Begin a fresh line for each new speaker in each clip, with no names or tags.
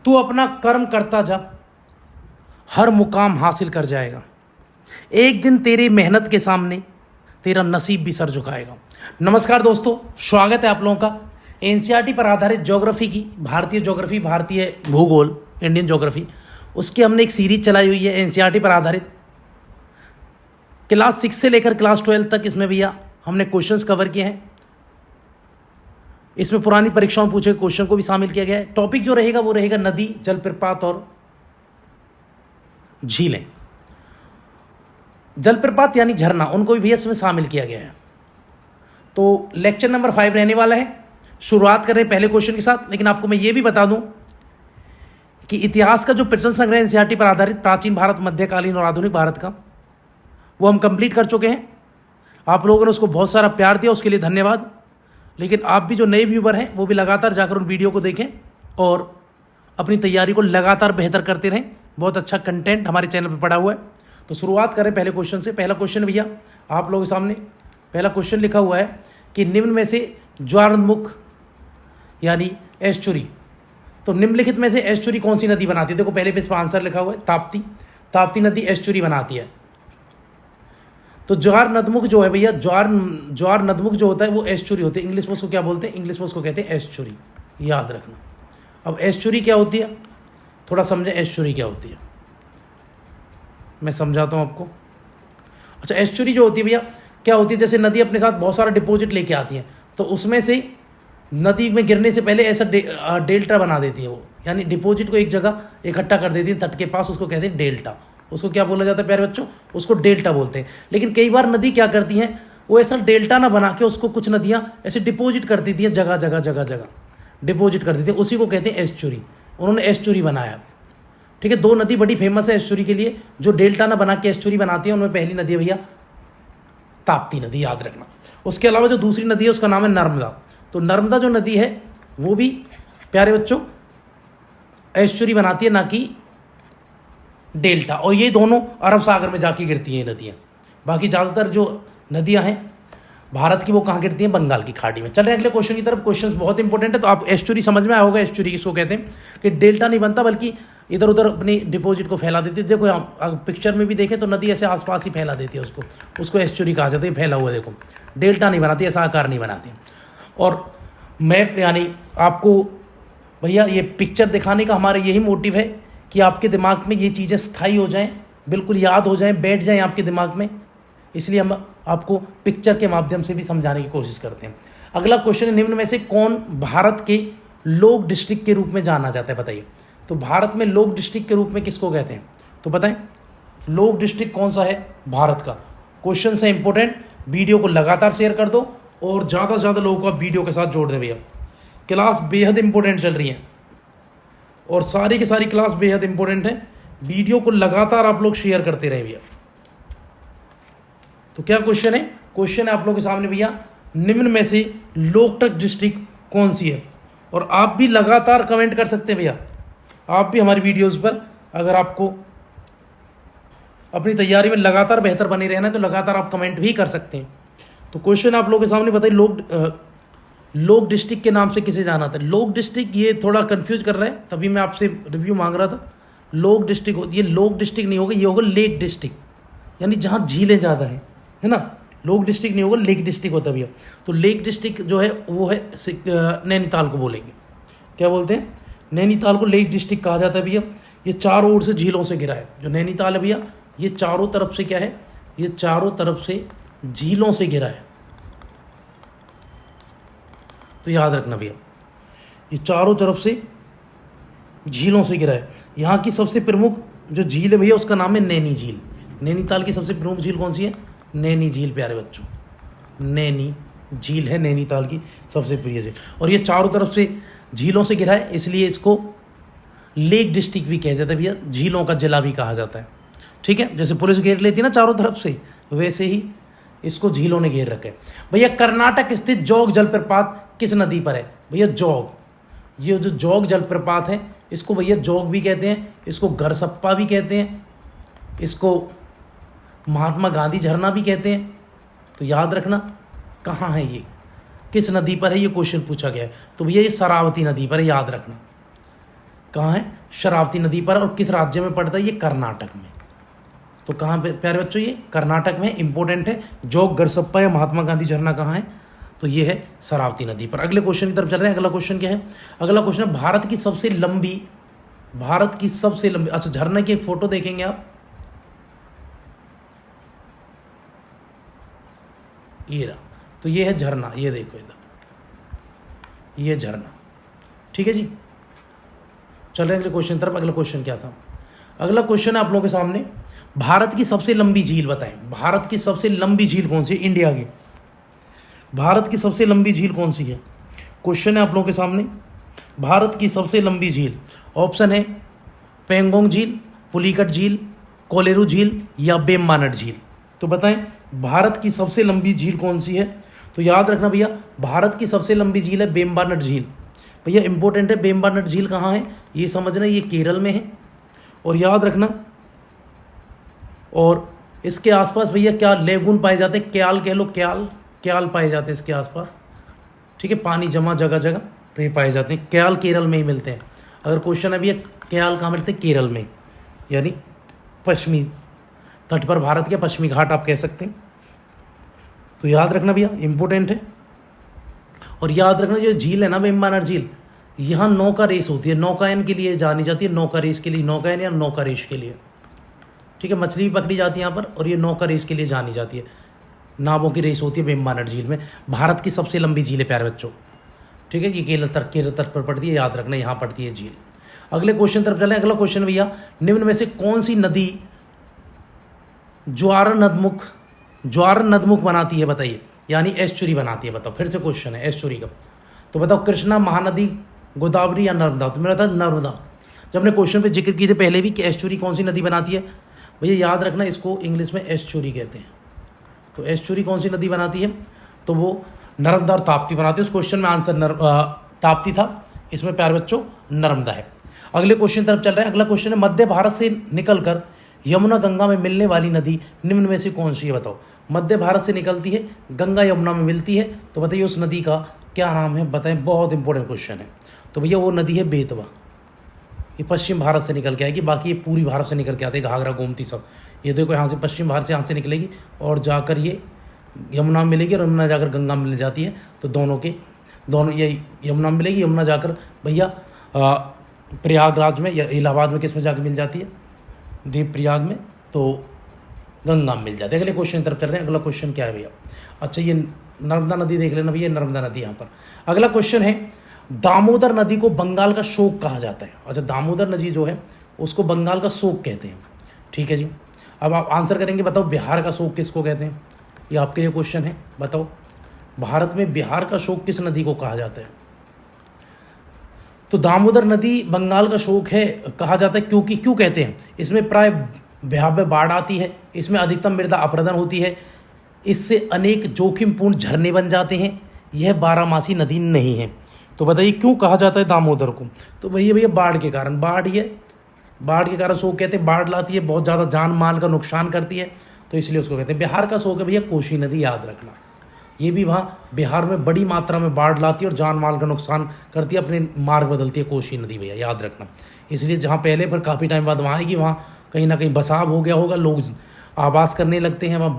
तू अपना कर्म करता जा, हर मुकाम हासिल कर जाएगा। एक दिन तेरी मेहनत के सामने तेरा नसीब भी सर झुकाएगा। नमस्कार दोस्तों, स्वागत है आप लोगों का एनसीईआरटी पर आधारित ज्योग्राफी की, भारतीय ज्योग्राफी, भारतीय भूगोल, इंडियन ज्योग्राफी, उसकी हमने एक सीरीज चलाई हुई है एनसीईआरटी पर आधारित। क्लास 6 से लेकर क्लास 12 तक इसमें भैया हमने क्वेश्चंस कवर किए हैं। इसमें पुरानी परीक्षाओं पूछे क्वेश्चन को भी शामिल किया गया है। टॉपिक जो रहेगा वो रहेगा नदी, जलप्रपात और झीलें। जलप्रपात यानी झरना, उनको भी भैया इसमें शामिल किया गया है। तो लेक्चर नंबर 5 रहने वाला है। शुरुआत करें पहले क्वेश्चन के साथ, लेकिन आपको मैं ये भी बता दूं कि इतिहास का जो प्रश्न संग्रह एनसीईआरटी पर आधारित प्राचीन भारत, मध्यकालीन और आधुनिक भारत का, वो हम कंप्लीट कर चुके हैं। आप लोगों ने उसको बहुत सारा प्यार दिया, उसके लिए धन्यवाद। लेकिन आप भी जो नए व्यूवर हैं वो भी लगातार जाकर उन वीडियो को देखें और अपनी तैयारी को लगातार बेहतर करते रहें। बहुत अच्छा कंटेंट हमारे चैनल पर पड़ा हुआ है। तो शुरुआत करें पहले क्वेश्चन से। पहला क्वेश्चन भैया आप लोगों के सामने पहला क्वेश्चन लिखा हुआ है कि निम्न में से ज्वारमुख यानी एस्चुरी, तो निम्नलिखित में से एस्चुरी कौन सी नदी बनाती है? देखो पहले पेज पर आंसर लिखा हुआ है ताप्ती। ताप्ती नदी एस्चुरी बनाती है। तो ज्वार नदमुख जो है भैया, ज्वार नदमुख जो होता है वो एस्चुरी होती है। इंग्लिश में उसको क्या बोलते हैं? इंग्लिश में उसको कहते हैं एस्चुरी, याद रखना। अब एस्चुरी क्या होती है, थोड़ा समझें एस्चुरी क्या होती है, मैं समझाता हूँ आपको। अच्छा, एस्चुरी जो होती है भैया क्या होती है, जैसे नदी अपने साथ बहुत सारा डिपॉजिट लेके आती है, तो उसमें से नदी में गिरने से पहले ऐसा डेल्टा बना देती है वो, यानी डिपॉजिट को एक जगह इकट्ठा कर देती है तट के पास, उसको कहते हैं डेल्टा। उसको क्या बोला जाता है प्यारे बच्चों? उसको डेल्टा बोलते हैं। लेकिन कई बार नदी क्या करती हैं, वो ऐसा डेल्टा ना बना के उसको कुछ नदियाँ ऐसे डिपॉजिट कर देती हैं, जगह जगह डिपॉजिट कर देती है, उसी को कहते हैं एस्चुरी। उन्होंने एस्चुरी बनाया। ठीक है, 2 नदी बड़ी फेमस है एस्चुरी के लिए, जो डेल्टा ना बना के एस्चुरी बनाती है। उनमें पहली नदी है भैया ताप्ती नदी, याद रखना। उसके अलावा जो दूसरी नदी है उसका नाम है नर्मदा। तो नर्मदा जो नदी है वो भी प्यारे बच्चों एस्चुरी बनाती है, ना कि डेल्टा। और ये दोनों अरब सागर में जाके गिरती हैं नदियाँ। बाकी ज़्यादातर जो नदियाँ हैं भारत की वो कहाँ गिरती हैं? बंगाल की खाड़ी में। चल रहे हैं अगले क्वेश्चन की तरफ। क्वेश्चन बहुत इंपॉर्टेंट है, तो आप एस्चुरी समझ में आया होगा। एस्चुरी किसको कहते हैं कि डेल्टा नहीं बनता बल्कि इधर उधर अपनी डिपॉजिट को फैला देती है। देखो आप पिक्चर में भी देखें तो नदी ऐसे आसपास ही फैला देती है, उसको एस्चुरी कहा जाता है। फैला हुआ देखो, डेल्टा नहीं बनाती, ऐसा आकार नहीं बनाती। और मैं यानी आपको भैया ये पिक्चर दिखाने का हमारा यही मोटिव है कि आपके दिमाग में ये चीज़ें स्थायी हो जाएं, बिल्कुल याद हो जाएं, बैठ जाएं आपके दिमाग में। इसलिए हम आपको पिक्चर के माध्यम से भी समझाने की कोशिश करते हैं। अगला क्वेश्चन है, निम्न में से कौन भारत के लोक डिस्ट्रिक्ट के रूप में जाना जाता है? बताइए। तो भारत में लोक डिस्ट्रिक्ट के रूप में किसको कहते हैं? तो बताएं लोक डिस्ट्रिक्ट कौन सा है भारत का। क्वेश्चन है इंपॉर्टेंट, वीडियो को लगातार शेयर कर दो और ज़्यादा से ज़्यादा लोगों को आप वीडियो के साथ जोड़ दें भैया। क्लास बेहद इंपॉर्टेंट चल रही है और सारी की सारी क्लास बेहद इंपॉर्टेंट है। वीडियो को लगातार आप लोग शेयर करते रहे भैया। तो क्या क्वेश्चन है? क्वेश्चन है आप लोगों के सामने भैया, निम्न में से लोकटक डिस्ट्रिक्ट कौन सी है? और आप भी लगातार कमेंट कर सकते हैं भैया। आप भी हमारी वीडियोस पर, अगर आपको अपनी तैयारी में लगातार बेहतर बने रहना है तो लगातार आप कमेंट भी कर सकते हैं। तो क्वेश्चन आप लोगों के सामने बताइए, लोक डिस्ट्रिक्ट के नाम से किसे जाना था? लोक डिस्ट्रिक्ट ये थोड़ा कंफ्यूज कर रहा है, तभी मैं आपसे रिव्यू मांग रहा था। लोक डिस्ट्रिक्ट होती है, लोक डिस्ट्रिक्ट नहीं होगा, ये होगा लेक डिस्ट्रिक्ट, यानी जहाँ झीलें ज़्यादा है ना। लोक डिस्ट्रिक्ट नहीं होगा, लेक डिस्ट्रिक्ट होता भैया। तो लेक डिस्ट्रिक्ट जो है वो है नैनीताल को बोलेंगे। क्या बोलते हैं? नैनीताल को लेक डिस्ट्रिक्ट कहा जाता है भैया। ये चारों ओर से झीलों से घिरा है। जो नैनीताल है भैया, ये चारों तरफ से क्या है? ये चारों तरफ से झीलों से घिरा है। तो याद रखना भैया, ये चारों तरफ से झीलों से घिरा है। यहाँ की सबसे प्रमुख जो झील है भैया उसका नाम है नैनी झील। नैनीताल की सबसे प्रमुख झील कौन सी है? नैनी झील प्यारे बच्चों, नैनी झील है नैनीताल की सबसे प्रिय झील। और ये चारों तरफ से झीलों से घिरा है, इसलिए इसको लेक डिस्ट्रिक्ट भी कहा जाता है भैया, झीलों का जिला भी कहा जाता है। ठीक है, जैसे पुलिस घेर लेती है ना चारों तरफ से, वैसे ही इसको झीलों ने घेर रखा है। भैया कर्नाटक स्थित जोग जलप्रपात किस नदी पर है? भैया जोग, ये जो जोग जलप्रपात है इसको भैया जोग भी कहते हैं, इसको गरसप्पा भी कहते हैं, इसको महात्मा गांधी झरना भी कहते हैं। तो याद रखना कहाँ है ये, किस नदी पर है, ये क्वेश्चन पूछा गया है। तो भैया ये शरावती नदी पर है, याद रखना। कहाँ है? शरावती नदी पर। और किस राज्य में पड़ता है? ये कर्नाटक में। तो कहाँ पे प्यारे बच्चों? ये कर्नाटक में, इंपॉर्टेंट है। जोग गरसप्पा या महात्मा गांधी झरना कहाँ है? तो ये है शरावती नदी पर। अगले क्वेश्चन की तरफ चल रहे हैं। अगला क्वेश्चन क्या है? अगला क्वेश्चन है भारत की सबसे लंबी, अच्छा झरना की एक फोटो देखेंगे आप, ये रहा। तो ये है झरना, ये देखो इधर, ये झरना। ठीक है जी, चल रहे हैं अगले क्वेश्चन तरफ। अगला क्वेश्चन क्या था? अगला क्वेश्चन है आप लोगों के सामने, भारत की सबसे लंबी झील बताएं। भारत की सबसे लंबी झील कौन सी है? इंडिया की भारत की सबसे लंबी झील कौन सी है? क्वेश्चन है आप लोगों के सामने, भारत की सबसे लंबी झील। ऑप्शन है पेंगोंग झील, पुलिकट झील, कोलेरू झील या बेम्बानट झील। तो बताएं भारत की सबसे लंबी झील कौन सी है? तो याद रखना भैया, भारत की सबसे लंबी झील है बेम्बानट झील। भैया इंपॉर्टेंट है, बेम्बानट झील कहाँ है ये समझना, ये केरल में है। और याद रखना, और इसके आसपास भैया क्या लेगून पाए जाते हैं? क्याल कह लो, क्याल पाए जाते हैं इसके आसपास। ठीक है, पानी जमा जगह जगह, तो ये पाए जाते हैं। क्याल केरल में ही मिलते हैं। अगर क्वेश्चन है भैया क्याल कहाँ मिलते हैं? केरल में, यानी पश्चिमी तट पर, भारत के पश्चिमी घाट आप कह सकते हैं। तो याद रखना भैया, इंपॉर्टेंट है। और याद रखना जो झील है ना बेम्बानट झील, यहाँ नौका रेस होती है, नौकायन के लिए जानी जाती है, नौका रेस के लिए, नौकायन या नौका रेस के लिए। ठीक है, मछली भी पकड़ी जाती है यहाँ पर, और ये नौका रेस के लिए जानी जाती है। नावों की रेस होती है बेम्बानट झील में। भारत की सबसे लंबी झील है प्यारे बच्चों। ठीक है, ये केरल तट पर पड़ती है, याद रखना यहाँ पड़ती है झील। अगले क्वेश्चन तरफ चलें। अगला क्वेश्चन भैया, निम्न में से कौन सी नदी ज्वार नदमुख बनाती है बताइए, यानी एस्चुरी बनाती है। बताओ, फिर से क्वेश्चन है एस्चुरी का। तो बताओ कृष्णा, महानदी, गोदावरी या नर्मदा? तो मेरा था नर्मदा। जब हमने क्वेश्चन पे जिक्र किए थे पहले भी कि एस्चुरी कौन सी नदी बनाती है, भैया याद रखना इसको इंग्लिश में एस्चुरी कहते हैं। तो एस्चुरी कौन सी नदी बनाती है? तो वो नर्मदा और ताप्ती बनाती है। उस क्वेश्चन में आंसर ताप्ती था, इसमें प्यारे बच्चों नर्मदा है। अगले क्वेश्चन तरफ चल रहे हैं। अगला क्वेश्चन है मध्य भारत से निकलकर यमुना गंगा में मिलने वाली नदी निम्न में से कौन सी है? बताओ, मध्य भारत से निकलती है, गंगा यमुना में मिलती है, तो बताइए उस नदी का क्या नाम है? बताएं, बहुत इंपॉर्टेंट क्वेश्चन है। तो भैया वो नदी है बेतवा। ये पश्चिम भारत से निकल के आएगी, बाकी ये पूरी भारत से निकल के आते हैं, घाघरा गोमती सब। ये देखो यहाँ से पश्चिम भारत से यहाँ से निकलेगी और जाकर ये यमुना में मिलेगी, और यमुना जाकर गंगा में मिल जाती है। तो दोनों ये यमुना में मिलेगी, यमुना जाकर भैया प्रयागराज में या इलाहाबाद में किस में जाकर मिल जाती है? देव प्रयाग में। तो गंगा में मिल जाती है। अगले क्वेश्चन तरफ चल रहे हैं। अगला क्वेश्चन क्या है भैया? अच्छा, ये नर्मदा नदी देख लेना भैया, नर्मदा नदी यहाँ पर। अगला क्वेश्चन है, दामोदर नदी को बंगाल का शोक कहा जाता है। अच्छा, दामोदर नदी जो है उसको बंगाल का शोक कहते हैं। ठीक है जी, अब आप आंसर करेंगे, बताओ बिहार का शोक किसको कहते हैं? ये आपके लिए क्वेश्चन है, बताओ भारत में बिहार का शोक किस नदी को कहा जाता है? तो दामोदर नदी बंगाल का शोक है कहा जाता है, क्योंकि क्यों कहते हैं? इसमें प्राय भयावह बाढ़ आती है, इसमें अधिकतम मृदा अपरदन होती है, इससे अनेक जोखिमपूर्ण झरने बन जाते हैं, यह बारहमासी नदी नहीं है। तो बताइए क्यों कहा जाता है दामोदर को? तो भैया बाढ़ के कारण, बाढ़ के कारण शोक कहते हैं। बाढ़ लाती है, बहुत ज़्यादा जान माल का नुकसान करती है, तो इसलिए उसको कहते हैं। बिहार का शोक है भैया कोसी नदी, याद रखना। ये भी वहाँ बिहार में बड़ी मात्रा में बाढ़ लाती है और जान माल का नुकसान करती है, अपने मार्ग बदलती है कोसी नदी भैया, याद रखना। इसलिए जहाँ पहले पर काफ़ी टाइम बाद वहाँ आएगी, वहाँ कहीं ना कहीं बसाव हो गया होगा, लोग आवास करने लगते हैं वहाँ,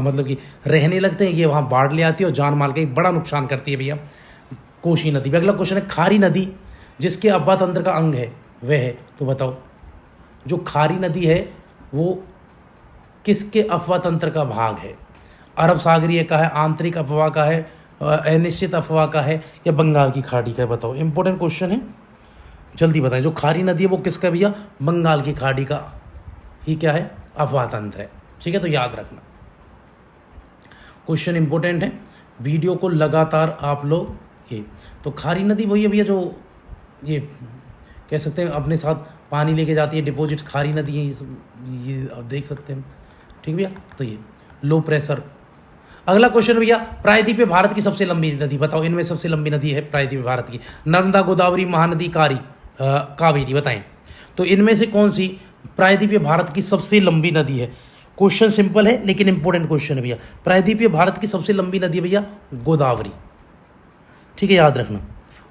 मतलब कि रहने लगते हैं, ये वहाँ बाढ़ ले आती है और जान माल का एक बड़ा नुकसान करती है भैया कोसी नदी। अगला क्वेश्चन है, खारी नदी जिसके अफवाह तंत्र का अंग है वह है? तो बताओ जो खारी नदी है वो किसके अफवाह तंत्र का भाग है? अरब सागरीय का है, आंतरिक अफवाह का है, अनिश्चित अफवाह का है, या बंगाल की खाड़ी का है? बताओ, इंपॉर्टेंट क्वेश्चन है, जल्दी बताएं। जो खारी नदी है वो किसका भैया? बंगाल की खाड़ी का ही क्या है? अफवाह तंत्र है। ठीक है, तो याद रखना, क्वेश्चन इंपॉर्टेंट है, वीडियो को लगातार आप लोग ये। तो खारी नदी वही है भैया जो ये कह सकते हैं अपने साथ पानी लेके जाती है, डिपॉजिट खारी नदी है, ये आप देख सकते हैं। ठीक भैया, तो ये लो प्रेशर। अगला क्वेश्चन भैया, प्रायद्वीपीय भारत की सबसे लंबी नदी बताओ, इनमें सबसे लंबी नदी है प्रायद्वीपीय भारत की? नर्मदा, गोदावरी, महानदी, कावेरी? बताएं तो इनमें से कौन सी प्रायद्वीपीय भारत की सबसे लंबी नदी है? क्वेश्चन सिंपल है लेकिन इंपॉर्टेंट क्वेश्चन है भैया। प्रायद्वीपीय भारत की सबसे लंबी नदी है भैया गोदावरी। ठीक है, याद रखना।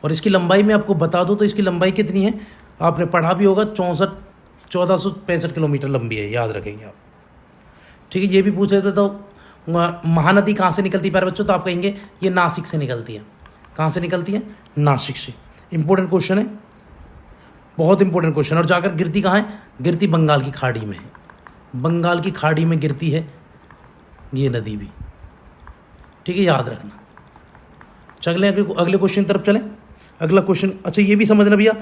और इसकी लंबाई में आपको बता दूं तो इसकी लंबाई कितनी है, आपने पढ़ा भी होगा, 1465 किलोमीटर लंबी है, याद रखेंगे आप। ठीक है, ये भी पूछ रहे थे तो महानदी कहाँ से निकलती है प्यारे बच्चों, तो आप कहेंगे ये नासिक से निकलती है। कहाँ से निकलती है, नासिक से। इंपॉर्टेंट क्वेश्चन है, बहुत इंपॉर्टेंट क्वेश्चन। और जाकर गिरती कहाँ है, गिरती बंगाल की खाड़ी में है। बंगाल की खाड़ी में गिरती है ये नदी भी। ठीक है, याद रखना। चले अगले क्वेश्चन की तरफ चलें। अगला क्वेश्चन, अच्छा ये भी समझना भैया,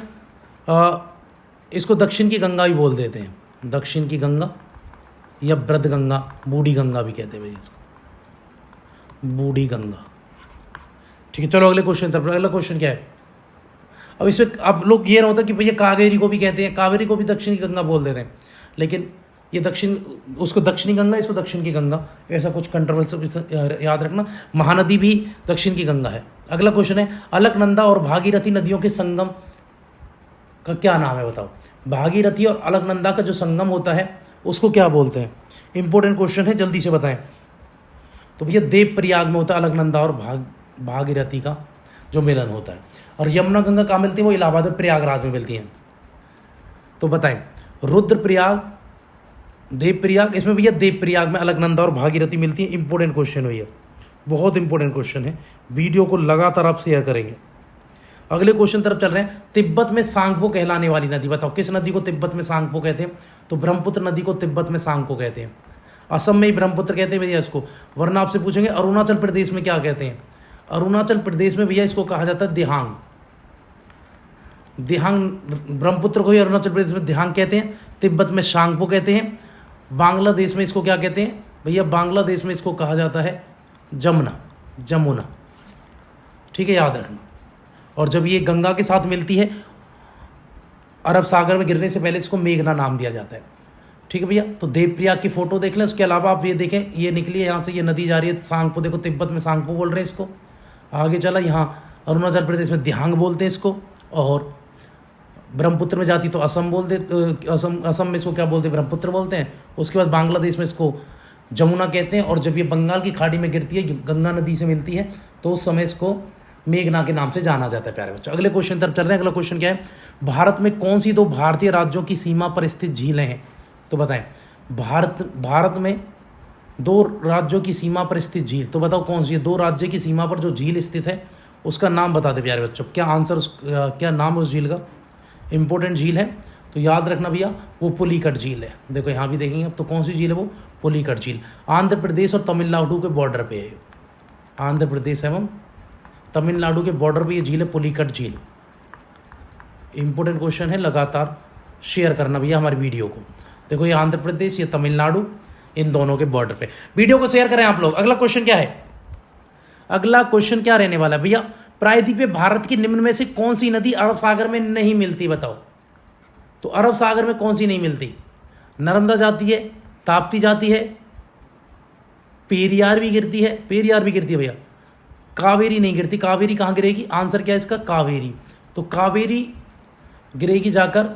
इसको दक्षिण की गंगा भी बोल देते हैं, दक्षिण की गंगा या ब्रद गंगा, बूढ़ी गंगा भी कहते हैं भैया इसको, बूढ़ी गंगा। ठीक है, चलो अगले क्वेश्चन तरफ। अगला क्वेश्चन क्या है, अब इसमें आप लोग ये ना होता कि भैया कावेरी को भी कहते हैं, कावेरी को भी दक्षिण की गंगा बोल देते हैं, लेकिन ये दक्षिण, उसको दक्षिणी गंगा, इसको दक्षिण की गंगा, ऐसा कुछ कंट्रोवर्सी याद रखना। महानदी भी दक्षिण की गंगा है। अगला क्वेश्चन है, अलकनंदा और भागीरथी नदियों के संगम का क्या नाम है, बताओ। भागीरथी और अलकनंदा का जो संगम होता है उसको क्या बोलते हैं। इंपॉर्टेंट क्वेश्चन है, जल्दी से बताएं। तो भैया देव प्रयाग में होता है अलकनंदा और भागीरथी का जो मिलन होता है। और यमुना गंगा कहाँ मिलती है, वो इलाहाबाद में प्रयागराज में मिलती हैं। तो बताएं, रुद्रप्रयाग, देवप्रयाग, इसमें भैया देवप्रयाग में अलकनंदा और भागीरथी मिलती है। इंपॉर्टेंट क्वेश्चन है ये, बहुत इंपॉर्टेंट क्वेश्चन है। वीडियो को लगातार आप शेयर करेंगे। अगले क्वेश्चन तरफ चल रहे हैं। तिब्बत में सांगपो कहलाने वाली नदी, बताओ किस नदी को तिब्बत में सांगपो कहते हैं। तो ब्रह्मपुत्र नदी को तिब्बत में सांगपो कहते हैं। असम में ही ब्रह्मपुत्र कहते हैं भैया इसको। वरना आपसे पूछेंगे अरुणाचल प्रदेश में क्या कहते हैं। अरुणाचल प्रदेश में भैया इसको कहा जाता है दिहांग। दिहांग, ब्रह्मपुत्र को ही अरुणाचल प्रदेश में दिहांग कहते हैं, तिब्बत में सांगपो कहते हैं। बांग्लादेश में इसको क्या कहते हैं भैया, बांग्लादेश में इसको कहा जाता है जमुना, जमुना। ठीक है, याद रखना। और जब ये गंगा के साथ मिलती है अरब सागर में गिरने से पहले इसको मेघना नाम दिया जाता है। ठीक है भैया, तो देवप्रयाग की फोटो देख लें। उसके अलावा आप ये देखें, ये निकली है यहाँ से, ये नदी जा रही है सांगपो, देखो तिब्बत में सांगपो बोल रहे हैं इसको। आगे चला, यहाँ अरुणाचल प्रदेश में दिहांग बोलते हैं इसको, और ब्रह्मपुत्र में जाती तो असम बोलते, असम में इसको क्या बोलते हैं, ब्रह्मपुत्र बोलते हैं। उसके बाद बांग्लादेश में इसको जमुना कहते हैं। और जब ये बंगाल की खाड़ी में गिरती है, गंगा नदी से मिलती है, तो उस समय इसको मेघना के नाम से जाना जाता है प्यारे बच्चों। अगले क्वेश्चन तरफ चल रहे हैं। अगला क्वेश्चन क्या है, भारत में कौन सी दो भारतीय राज्यों की सीमा पर स्थित झीलें हैं। तो बताएं, भारत में दो राज्यों की सीमा पर स्थित झील, तो बताओ कौन सी है। दो राज्य की सीमा पर जो झील स्थित है उसका नाम बता दे प्यारे बच्चों। क्या आंसर, क्या नाम उस झील का। इंपॉर्टेंट झील है, तो याद रखना भैया, वो पुलिकट झील है। देखो यहाँ भी देखेंगे अब, तो कौन सी झील है वो, पुलिकट झील। आंध्र प्रदेश और तमिलनाडु के बॉर्डर पे है। आंध्र प्रदेश एवं तमिलनाडु के बॉर्डर पे ये झील है, पुलिकट झील। इंपॉर्टेंट क्वेश्चन है, लगातार शेयर करना भैया हमारी वीडियो को। देखो ये आंध्र प्रदेश, ये तमिलनाडु, इन दोनों के बॉर्डर पे। वीडियो को शेयर करें आप लोग। अगला क्वेश्चन क्या है, अगला क्वेश्चन क्या रहने वाला है भैया, प्रायद्वीपीय भारत की निम्न में से कौन सी नदी अरब सागर में नहीं मिलती, बताओ। तो अरब सागर में कौन सी नहीं मिलती, नर्मदा जाती है, ताप्ती जाती है, पेरियार भी गिरती है, पेरियार भी गिरती है भैया, कावेरी नहीं गिरती। कावेरी कहाँ गिरेगी, आंसर क्या है इसका, कावेरी। तो कावेरी गिरेगी जाकर,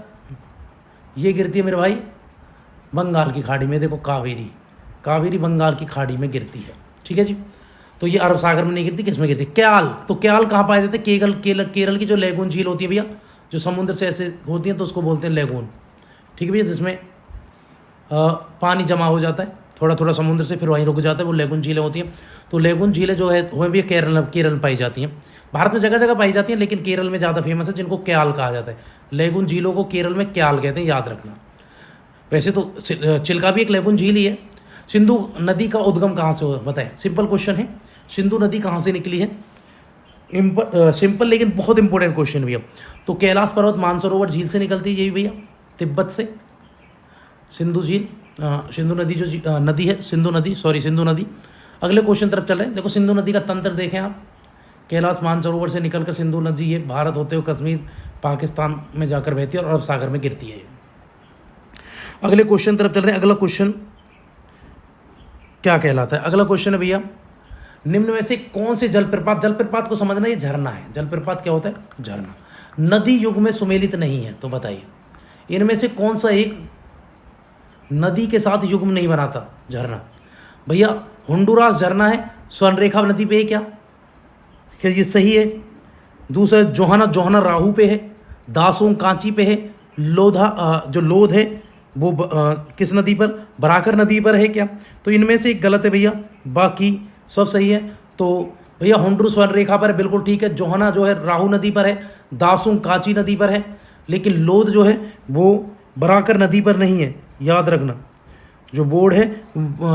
ये गिरती है मेरे भाई बंगाल की खाड़ी में। देखो कावेरी, कावेरी बंगाल की खाड़ी में गिरती है। ठीक है जी, तो ये अरब सागर में नहीं गिरती, किस में गिरती, क्याल। तो क्याल कहाँ पाए जाते, केरल की जो लेगून झील होती है भैया, जो समुद्र से ऐसे होती है, तो उसको बोलते हैं लेगून। ठीक है भैया, जिसमें पानी जमा हो जाता है थोड़ा थोड़ा समुद्र से, फिर वहीं रुक जाता है, वो लेगून झीलें होती हैं। तो लेगून झीलें जो है वह भी केरल में पाई जाती हैं। भारत में जगह जगह पाई जाती हैं, लेकिन केरल में ज़्यादा फेमस है, जिनको क्याल कहा जाता है। लेगून झीलों को केरल में क्याल कहते हैं, याद रखना। वैसे तो चिल्का भी एक लेगून झील ही है। सिंधु नदी का उद्गम कहाँ से हुआ, बताएं। सिंपल क्वेश्चन है, सिंधु नदी कहाँ से निकली है। सिंपल लेकिन बहुत इंपॉर्टेंट क्वेश्चन भैया। तो कैलाश पर्वत मानसरोवर झील से निकलती है, यही भैया, तिब्बत से। सिंधु झील, सिंधु नदी जो नदी है, सिंधु नदी। अगले क्वेश्चन तरफ चल रहे हैं। देखो सिंधु नदी का तंत्र देखें आप, कैलाश मानसरोवर से निकलकर सिंधु नदी ये भारत होते हुए कश्मीर पाकिस्तान में जाकर बहती है और अरब सागर में गिरती है। अगले क्वेश्चन तरफ चल रहे हैं। अगला क्वेश्चन क्या कहलाता है, अगला क्वेश्चन है भैया, निम्न में से कौन से जलप्रपात को समझना, ये झरना है। जलप्रपात क्या होता है, झरना। नदी युग में सुमेलित नहीं है, तो बताइए इनमें से कौन सा एक नदी के साथ युग्म नहीं बनाता, झरना। भैया होंडुरास झरना है, स्वर्णरेखा नदी पे है क्या ये सही है, दूसरा जोहाना, जोहाना राहु पे है, दासोंग कांची पे है, लोधा जो लोध है वो किस नदी पर, बराकर नदी पर है क्या? तो इनमें से एक गलत है भैया, बाकी सब सही है। तो भैया होंडू स्वर्ण रेखा पर है, बिल्कुल ठीक है। जोहाना जो है राहु नदी पर है, दासोंग कांची नदी पर है, लेकिन लोध जो है वो बराकर नदी पर नहीं है, याद रखना। जो बोर्ड है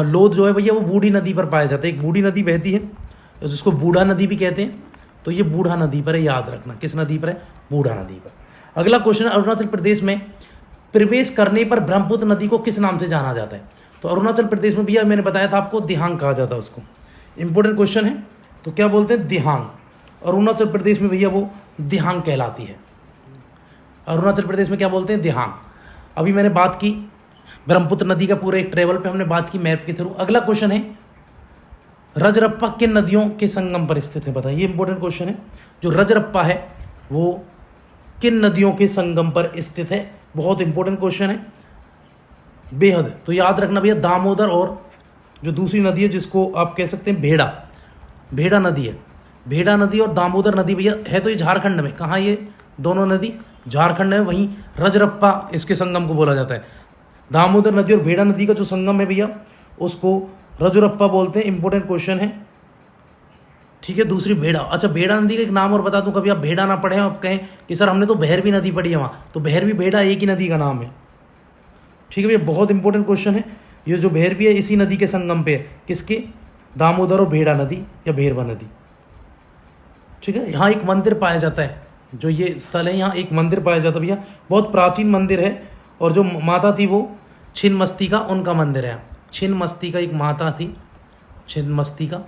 लोध जो है भैया वो बूढ़ी नदी पर पाया जाता है, एक बूढ़ी नदी बहती है जिसको बूढ़ा नदी भी कहते हैं, तो ये बूढ़ा नदी पर है, याद रखना। किस नदी पर है? बूढ़ा नदी पर। अगला क्वेश्चन, अरुणाचल प्रदेश में प्रवेश करने पर ब्रह्मपुत्र नदी को किस नाम से जाना जाता है? तो अरुणाचल प्रदेश में भैया मैंने बताया था आपको, दिहांग कहा जाता है उसको। इंपॉर्टेंट क्वेश्चन है, तो क्या बोलते हैं? दिहांग। अरुणाचल प्रदेश में भैया वो दिहांग कहलाती है। अरुणाचल प्रदेश में क्या बोलते हैं? दिहांग। अभी मैंने बात की ब्रह्मपुत्र नदी का पूरे एक ट्रेवल पे हमने बात की मैप के थ्रू। अगला क्वेश्चन है, रजरप्पा किन नदियों के संगम पर स्थित है? बताइए, इंपॉर्टेंट क्वेश्चन है। जो रजरप्पा है वो किन नदियों के संगम पर स्थित है? बहुत इंपॉर्टेंट क्वेश्चन है, बेहद। तो याद रखना भैया, दामोदर और जो दूसरी नदी है जिसको आप कह सकते हैं भेड़ा, भेड़ा नदी है। भेड़ा नदी और दामोदर नदी भैया है तो ये झारखंड में। कहाँ ये दोनों नदी? झारखंड में। वहीं रजरप्पा इसके संगम को बोला जाता है। दामोदर नदी और भेड़ा नदी का जो संगम है भैया उसको रजरप्पा बोलते हैं। इंपॉर्टेंट क्वेश्चन है, ठीक है। दूसरी भेड़ा। अच्छा, भेड़ा नदी का एक नाम और बता दूं, कभी आप भेड़ा ना पढ़े आप कहें कि सर हमने तो भैरवी नदी पढ़ी है वहाँ, तो भैरवी भेड़ा एक ही नदी का नाम है, ठीक है भैया। बहुत इंपॉर्टेंट क्वेश्चन है। ये जो भैरवी है इसी नदी के संगम पे है, किसके? दामोदर और भेड़ा नदी या भैरवा नदी, ठीक है। यहाँ एक मंदिर पाया जाता है, जो ये स्थल है यहाँ एक मंदिर पाया जाता है भैया, बहुत प्राचीन मंदिर है। और जो माता थी वो छिन्नमस्तिका, उनका मंदिर है। छिन्नमस्तिका एक माता थी, छिन्नमस्तिका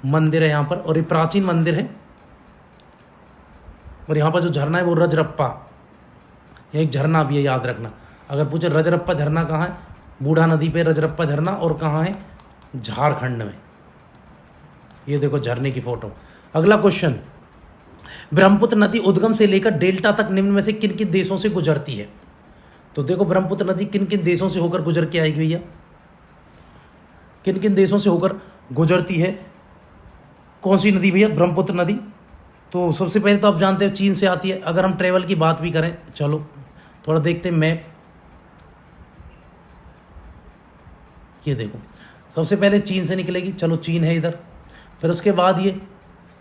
मंदिर है यहाँ पर, और ये प्राचीन मंदिर है। और यहाँ पर जो झरना है वो रजरप्पा, ये एक झरना भी है, याद रखना। अगर पूछे रजरप्पा झरना कहाँ है? बूढ़ा नदी पे रजरप्पा झरना, और कहाँ है? झारखंड में। ये देखो झरने की फोटो। अगला क्वेश्चन, ब्रह्मपुत्र नदी उद्गम से लेकर डेल्टा तक निम्न में से किन किन देशों से गुजरती है? तो देखो ब्रह्मपुत्र नदी किन किन देशों से होकर गुजर के आएगी भैया? किन किन देशों से होकर गुजरती है? कौन सी नदी भैया? ब्रह्मपुत्र नदी। तो सबसे पहले तो आप जानते हैं चीन से आती है। अगर हम ट्रेवल की बात भी करें, चलो थोड़ा देखते हैं मैप। ये देखो, सबसे पहले चीन से निकलेगी, चलो चीन है इधर। फिर उसके बाद ये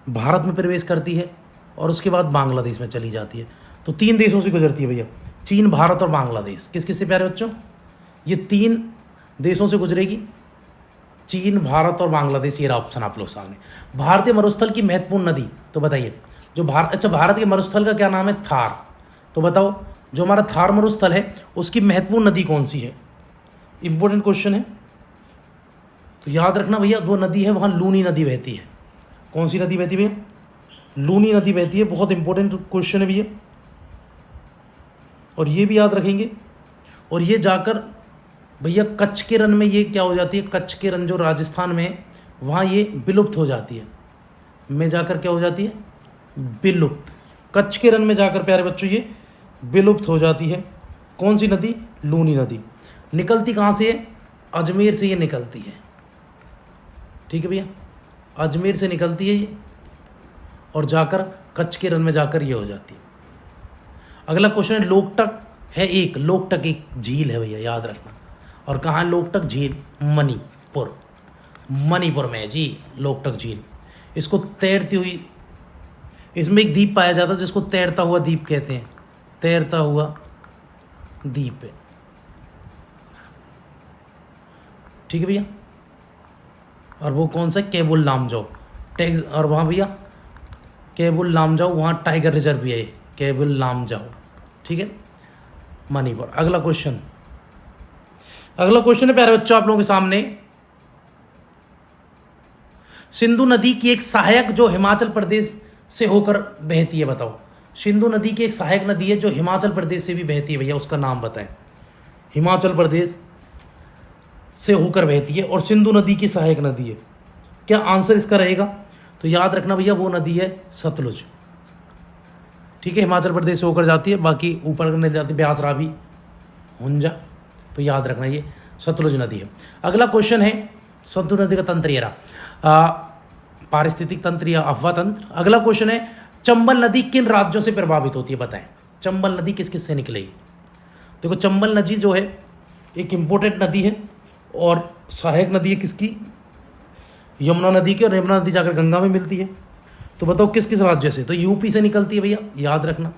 भारत में प्रवेश करती है, और उसके बाद बांग्लादेश में चली जाती है। तो 3 देशों से गुजरती है भैया, चीन, भारत और बांग्लादेश। किस किस से प्यारे बच्चों? ये 3 देशों से गुजरेगी, चीन, भारत और बांग्लादेश। ये रहा ऑप्शन आप लोग सामने। भारतीय मरुस्थल की महत्वपूर्ण नदी, तो बताइए जो अच्छा भारत के मरुस्थल का क्या नाम है? थार। तो बताओ जो हमारा थार मरुस्थल है उसकी महत्वपूर्ण नदी कौन सी है? इंपॉर्टेंट क्वेश्चन है, तो याद रखना भैया, वो नदी है वहाँ लूनी नदी बहती है। कौन सी नदी बहती है भैया? लूनी नदी बहती है। बहुत इंपॉर्टेंट क्वेश्चन है भैया, और ये भी याद रखेंगे। और ये जाकर भैया कच्छ के रण में ये क्या हो जाती है? कच्छ के रण जो राजस्थान में है वहाँ ये विलुप्त हो जाती है। में जाकर क्या हो जाती है? विलुप्त। कच्छ के रण में जाकर प्यारे बच्चों ये विलुप्त हो जाती है। कौन सी नदी? लूनी नदी। निकलती कहाँ से है? अजमेर से ये निकलती है, ठीक है भैया, अजमेर से निकलती है ये, और जाकर कच्छ के रण में जाकर ये हो जाती है। अगला क्वेश्चन है, लोकटक है एक, लोकटक एक झील है भैया, याद रखना। और कहाँ है लोकटक झील? मणिपुर, मणिपुर में है जी लोकटक झील। इसको तैरती हुई, इसमें एक द्वीप पाया जाता है जिसको तैरता हुआ द्वीप कहते हैं, तैरता हुआ द्वीप है, ठीक है भैया। और वो कौन सा? केबुल लामजाओ। और वहाँ भैया केबुल लामजाओ, वहाँ टाइगर रिजर्व भी है, केबुल लामजाओ, ठीक है, मणिपुर। अगला क्वेश्चन है प्यारे बच्चों आप लोगों के सामने, सिंधु नदी की एक सहायक जो हिमाचल प्रदेश से होकर बहती है, बताओ। सिंधु नदी की एक सहायक नदी है जो हिमाचल प्रदेश से भी बहती है भैया, उसका नाम बताएं। हिमाचल प्रदेश से होकर बहती है और सिंधु नदी की सहायक नदी है। क्या आंसर इसका रहेगा? तो याद रखना भैया वो नदी है सतलुज, ठीक है। हिमाचल प्रदेश से होकर जाती है, बाकी ऊपर नहीं जाती, ब्यास, रावी, हुंजा, तो याद रखना ये सतलुज नदी है। अगला क्वेश्चन है, सिंधु नदी का तंत्र ये रहा, पारिस्थितिक तंत्र या अफवाह तंत्र। अगला क्वेश्चन है, चंबल नदी किन राज्यों से प्रभावित होती है बताएं, चंबल नदी किस किस से निकलेगी। देखो चंबल नदी जो है एक इम्पोर्टेंट नदी है और सहायक नदी है किसकी, यमुना नदी की, और यमुना नदी जाकर गंगा में मिलती है। तो बताओ किस किस राज्य से, तो यूपी से निकलती है भैया, याद रखना।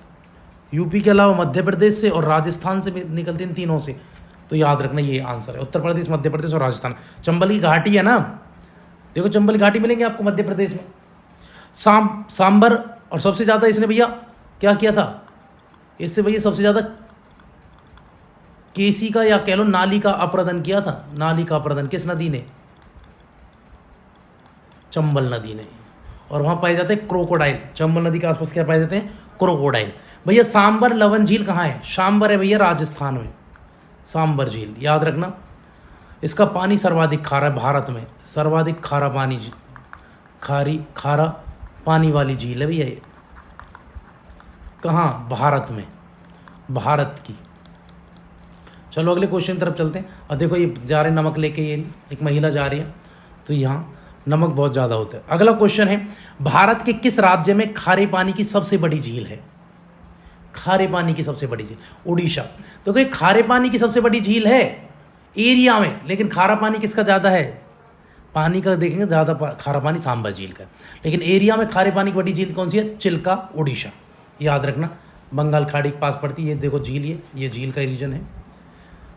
यूपी के अलावा मध्य प्रदेश से और राजस्थान से भी निकलती है, इन तीनों से। तो याद रखना ये आंसर है, उत्तर प्रदेश, मध्य प्रदेश और राजस्थान। चंबल की घाटी है ना, देखो चंबल घाटी मिलेंगे आपको मध्य प्रदेश में। सांबर, और सबसे ज़्यादा इसने भैया क्या किया था, इससे भैया सबसे ज़्यादा केसी का या कह लो नाली का अपरदन किया था। नाली का अपरदन किस नदी ने, चंबल नदी ने। और वहाँ पाए जाते हैं क्रोकोडाइल, चंबल नदी के आसपास क्या पाए जाते हैं, क्रोकोडाइल। भैया सांबर लवन झील कहाँ है, सांबर है भैया राजस्थान में, सांबर झील याद रखना। इसका पानी सर्वाधिक खारा है भारत में, सर्वाधिक खारा पानी, खारा पानी वाली झील है भैया ये। कहाँ, भारत में, भारत की। चलो अगले क्वेश्चन की तरफ चलते हैं। और देखो ये जा रहे नमक लेके, ये एक महिला जा रही है, तो यहाँ नमक बहुत ज़्यादा होता है। अगला क्वेश्चन है, भारत के किस राज्य में खारे पानी की सबसे बड़ी झील है, खारे पानी की सबसे बड़ी झील, उड़ीसा। तो कोई खारे पानी की सबसे बड़ी झील है एरिया में, लेकिन खारा पानी किसका ज़्यादा है, पानी का देखेंगे ज़्यादा खारा पानी सांबर झील का, लेकिन एरिया में खारे पानी की बड़ी झील कौन सी है, चिल्का, उड़ीसा। याद रखना, बंगाल खाड़ी के पास पड़ती है। ये देखो झील, ये झील का रीजन है,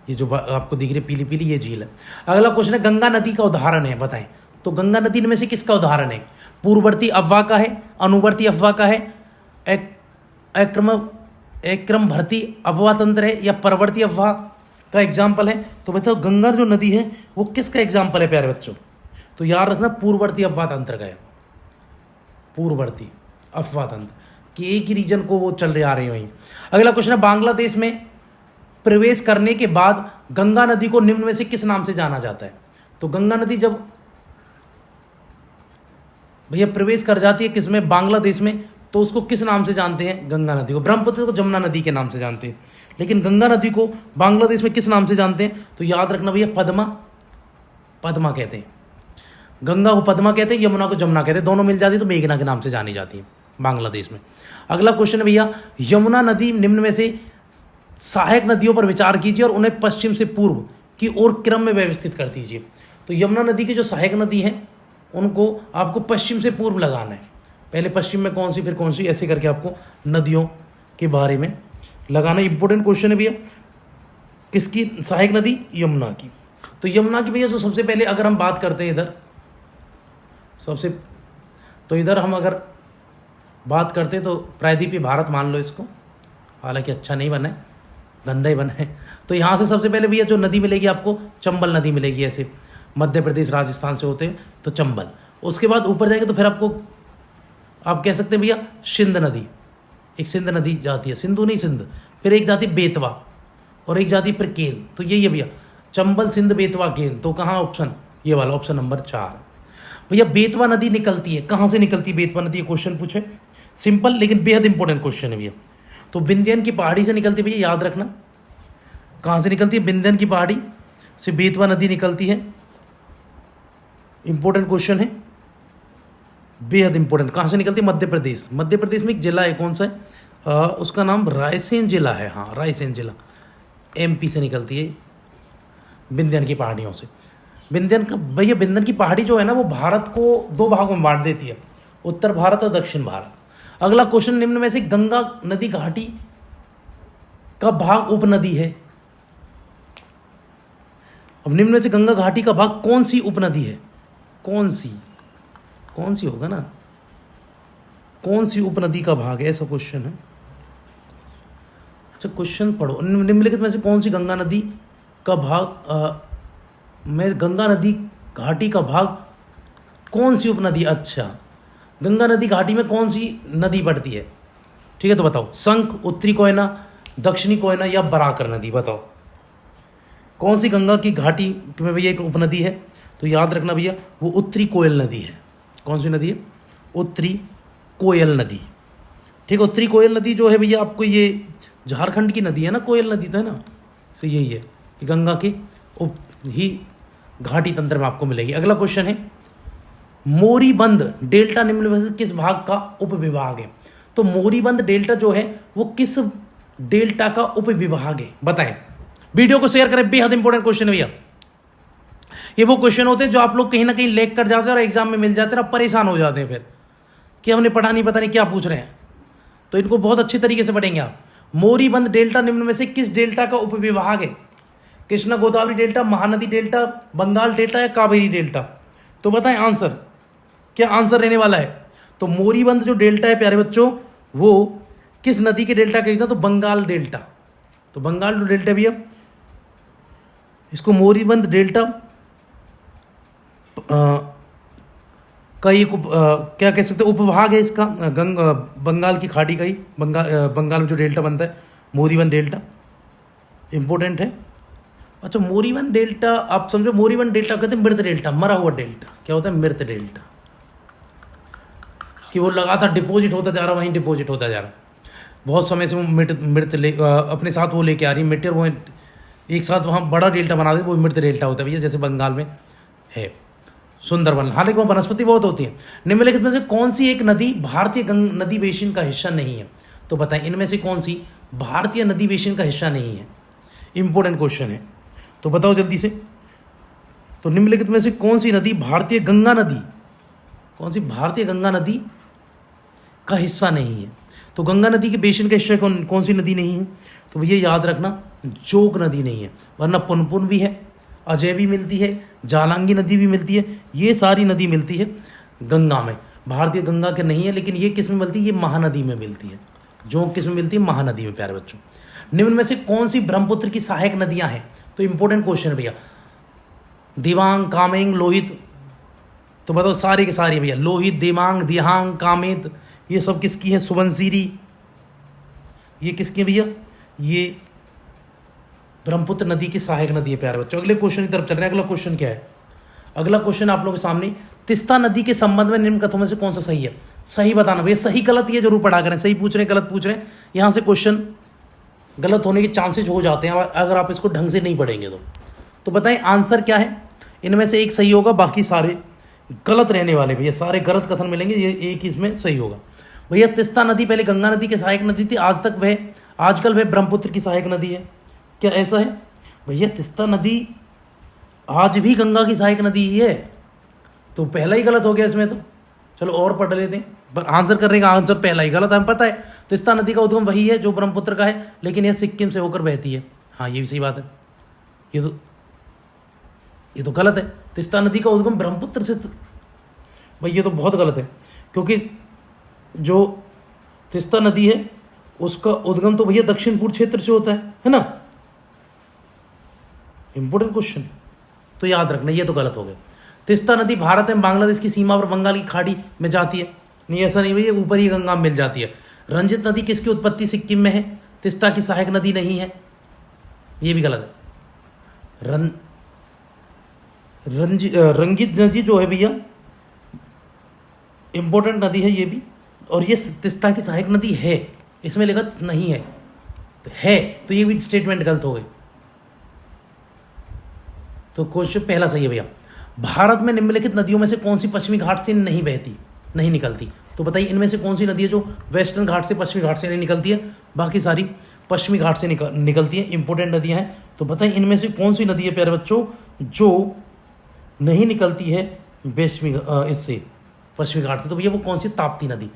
ये जो आपको दिख रही है पीली पीली, ये झील है। अगला क्वेश्चन है, गंगा नदी का उदाहरण है बताएं। तो गंगा नदी में से किसका उदाहरण है, पूर्ववर्ती अफवाह का है, अनुवर्ती अफवाह का है, एक्रम भरती अफवाह तंत्र है, या परवर्ती अफवाह का एग्जाम्पल है। तो बताओ गंगा जो नदी है वो किसका एग्जाम्पल है प्यारे बच्चों, तो याद रखना पूर्ववर्ती अफवाह तंत्र का है, पूर्ववर्ती अफवाह तंत्र कि एक ही रीजन को वो चल रहे आ रहे हैं वहीं। अगला क्वेश्चन है, बांग्लादेश में प्रवेश करने के बाद गंगा नदी को निम्न में से किस नाम से जाना जाता है। तो गंगा नदी जब भैया प्रवेश कर जाती है किसमें, बांग्लादेश में, तो उसको किस नाम से जानते हैं, गंगा नदी को। ब्रह्मपुत्र को जमुना नदी के नाम से जानते हैं, लेकिन गंगा नदी को बांग्लादेश में किस नाम से जानते हैं, तो याद रखना भैया पद्मा, पद्मा कहते हैं। गंगा को पद्मा कहते हैं, यमुना को जमुना कहते हैं, दोनों मिल जाती है तो मेघना के नाम से जानी जाती है बांग्लादेश में। अगला क्वेश्चन है भैया, यमुना नदी निम्न में से सहायक नदियों पर विचार कीजिए और उन्हें पश्चिम से पूर्व की ओर क्रम में व्यवस्थित कर दीजिए। तो यमुना नदी की जो सहायक नदी है उनको आपको पश्चिम से पूर्व लगाना है, पहले पश्चिम में कौन सी फिर कौन सी, ऐसे करके आपको नदियों के बारे में लगाना। इंपॉर्टेंट क्वेश्चन है भैया, किसकी सहायक नदी, यमुना की। तो यमुना की भैया जो सबसे पहले अगर हम बात करते हैं इधर सबसे, तो इधर हम अगर बात करते हैं तो प्रायद्वीपीय भारत मान लो इसको, हालांकि अच्छा नहीं बना है, गंदा ही बना है। तो यहाँ से सबसे पहले भैया जो नदी मिलेगी आपको, चंबल नदी मिलेगी, ऐसे मध्य प्रदेश राजस्थान से होते हैं तो चंबल। उसके बाद ऊपर जाएंगे तो फिर आपको आप कह सकते हैं भैया सिंध नदी, एक सिंध नदी जाती है, सिंधु नहीं सिंध, फिर एक जाती बेतवा और एक जाती फिर केन। तो यही है भैया चंबल, सिंध, बेतवा, केन। तो कहाँ ऑप्शन, ये वाला ऑप्शन नंबर 4। भैया बेतवा नदी निकलती है, कहाँ से निकलती है बेतवा नदी, क्वेश्चन पूछे, सिंपल लेकिन बेहद इंपॉर्टेंट क्वेश्चन है भैया। तो विंध्यन की पहाड़ी से निकलती है भैया, याद रखना कहाँ से निकलती है, विंध्यन की पहाड़ी से बेतवा नदी निकलती है। इंपॉर्टेंट क्वेश्चन है, बेहद इंपॉर्टेंट। कहाँ से निकलती है, मध्य प्रदेश। मध्य प्रदेश में एक जिला है, कौन सा है, उसका नाम रायसेन जिला है, हाँ रायसेन जिला, एमपी से निकलती है विंध्यन की पहाड़ियों से। विंध्यन का भैया, विंध्यन की पहाड़ी जो है ना वो भारत को 2 भागों में बांट देती है, उत्तर भारत और दक्षिण भारत। अगला क्वेश्चन, निम्न में से गंगा नदी घाटी का भाग उपनदी है। अब निम्न में से गंगा घाटी का भाग कौन सी उपनदी है, कौन सी होगा ना, कौन सी उपनदी का भाग है, ऐसा क्वेश्चन है। अच्छा क्वेश्चन पढ़ो, निम्नलिखित में से कौन सी गंगा नदी का भाग में गंगा नदी घाटी का भाग कौन सी उपनदी, अच्छा गंगा नदी घाटी में कौन सी नदी पड़ती है, ठीक है। तो बताओ शंख, उत्तरी कोयना, दक्षिणी कोयना या बराकर नदी, बताओ कौन सी गंगा की घाटी में भैया एक उपनदी है। तो याद रखना भैया वो उत्तरी कोयल नदी है। कौन सी नदी है, उत्तरी कोयल नदी, ठीक है। उत्तरी कोयल नदी जो है भैया आपको ये झारखंड की नदी है ना, कोयल नदी तो है ना, तो यही है कि गंगा की उप ही घाटी तंत्र में आपको मिलेगी। अगला क्वेश्चन है, मोरीबंद डेल्टा निम्न में से किस भाग का उपविभाग है। तो मोरीबंद डेल्टा जो है वो किस डेल्टा का उपविभाग है, बताएं। वीडियो को शेयर करें, बेहद इंपॉर्टेंट क्वेश्चन है भैया। ये वो क्वेश्चन होते हैं जो आप लोग कहीं ना कहीं लेक कर जाते हैं और एग्जाम में मिल जाते हैं, आप परेशान हो जाते हैं फिर कि हमने पढ़ा नहीं, पता नहीं क्या पूछ रहे हैं। तो इनको बहुत अच्छे तरीके से पढ़ेंगे आप। मोरीबंद डेल्टा निम्न में से किस डेल्टा का उपविभाग है? Krishna Godavari delta, Mahanadi delta, Bengal delta या कावेरी डेल्टा? तो बताएं आंसर, क्या आंसर रहने वाला है? तो मोरीबंद जो डेल्टा है प्यारे बच्चों, वो किस नदी के डेल्टा कहते हैं? तो बंगाल डेल्टा। तो बंगाल जो डेल्टा भैया, इसको मोरीबंद डेल्टा का एक क्या कह सकते हैं, उपभाग है इसका, बंगाल की खाड़ी का ही, बंगाल में जो डेल्टा बनता है मोरीबंद डेल्टा, इंपॉर्टेंट है। अच्छा, मोरीबंद डेल्टा आप समझो, मोरीबंद डेल्टा कहते हैं मृत डेल्टा, मरा हुआ डेल्टा। क्या होता है? मृत डेल्टा, कि वो लगातार डिपॉजिट होता जा रहा, वहीं डिपॉजिट होता जा रहा, बहुत समय से वो मृत अपने साथ वो लेके आ रही है मेटेर, वो एक साथ वहाँ बड़ा डेल्टा बना दे, वो मृत डेल्टा होता है भैया, जैसे बंगाल में है सुंदरबन। हालांकि वो वनस्पति बहुत होती है। निम्नलिखित में से कौन सी एक नदी भारतीय नदी बेसिन का हिस्सा नहीं है? तो बताएं इनमें से कौन सी भारतीय नदी बेसिन का हिस्सा नहीं है? इंपॉर्टेंट क्वेश्चन है, तो बताओ जल्दी से। तो निम्नलिखित में से कौन सी नदी भारतीय गंगा नदी, कौन सी भारतीय गंगा नदी का हिस्सा नहीं है? तो गंगा नदी के बेसिन का हिस्सा कौन सी नदी नहीं है? तो भैया याद रखना, जोग नदी नहीं है, वरना पुनपुन भी है, अजय भी मिलती है, जालांगी नदी भी मिलती है, ये सारी नदी मिलती है गंगा में। भारतीय गंगा के नहीं है, लेकिन ये किस में मिलती है? ये महानदी में मिलती है। जोग किस में मिलती है? महानदी में प्यारे बच्चों। निम्न में से कौन सी ब्रह्मपुत्र की सहायक नदियां हैं? तो इंपॉर्टेंट क्वेश्चन है भैया। दिवांग, कामेंग, लोहित। तो बताओ सारे के सारे भैया, लोहित, दिमांग, दिहांग, कामेत, ये सब किसकी है? सुबनसिरी। ये किसकी है भैया? ये ब्रह्मपुत्र नदी की सहायक नदी है प्यारे बच्चों। अगले क्वेश्चन की तरफ चल रहे हैं। अगला क्वेश्चन क्या है? अगला क्वेश्चन आप लोगों के सामने, तिस्ता नदी के संबंध में निम्न कथनों में से कौन सा सही है? सही बताना भैया, सही गलत ये जरूर पढ़ा करें। सही पूछ रहे हैं, गलत पूछ रहे हैं, यहाँ से क्वेश्चन गलत होने के चांसेज हो जाते हैं अगर आप इसको ढंग से नहीं पढ़ेंगे तो बताएं आंसर क्या है? इनमें से एक सही होगा, बाकी सारे गलत रहने वाले भैया, सारे गलत कथन मिलेंगे, ये एक इसमें सही होगा भैया। तिस्ता नदी पहले गंगा नदी की सहायक नदी थी, आजकल वह ब्रह्मपुत्र की सहायक नदी है। क्या ऐसा है भैया? तिस्ता नदी आज भी गंगा की सहायक नदी ही है, तो पहला ही गलत हो गया इसमें। तो चलो और पढ़ लेते हैं, पर आंसर करने का आंसर पहला ही गलत है, हमें पता है। तिस्ता नदी का उद्गम वही है जो ब्रह्मपुत्र का है, लेकिन यह सिक्किम से होकर बहती है। हाँ, ये भी सही बात है। ये तो गलत है, तिस्ता नदी का उद्गम ब्रह्मपुत्र से भाई ये तो बहुत गलत है, क्योंकि जो तिस्ता नदी है उसका उद्गम तो भैया दक्षिण पूर्व क्षेत्र से होता है ना। इंपॉर्टेंट क्वेश्चन, तो याद रखना ये तो गलत हो गया। तिस्ता नदी भारत में बांग्लादेश की सीमा पर बंगाल की खाड़ी में जाती है। नहीं, ऐसा नहीं भैया, ऊपर ही गंगा में मिल जाती है। रंजित नदी किसकी उत्पत्ति सिक्किम में है? तिस्ता की सहायक नदी नहीं है, ये भी गलत है। रंजित नदी जो है भैया इंपॉर्टेंट नदी है ये भी, और ये तिस्ता की सहायक नदी है, इसमें लिखा नहीं है तो है, तो ये भी स्टेटमेंट गलत हो गई। तो क्वेश्चन पहला सही है भैया। भारत में निम्नलिखित नदियों में से कौन सी पश्चिमी घाट से नहीं निकलती? तो बताइए इनमें से कौन सी नदी है जो वेस्टर्न घाट से, पश्चिमी घाट से नहीं निकलती है? बाकी सारी पश्चिमी घाट से निकलती है, इंपॉर्टेंट नदियां हैं। तो बताइए इनमें से कौन सी नदी है प्यारे बच्चों जो नहीं निकलती है इससे पश्चिमी घाट से? तो भैया वो कौन सी? ताप्ती नदी,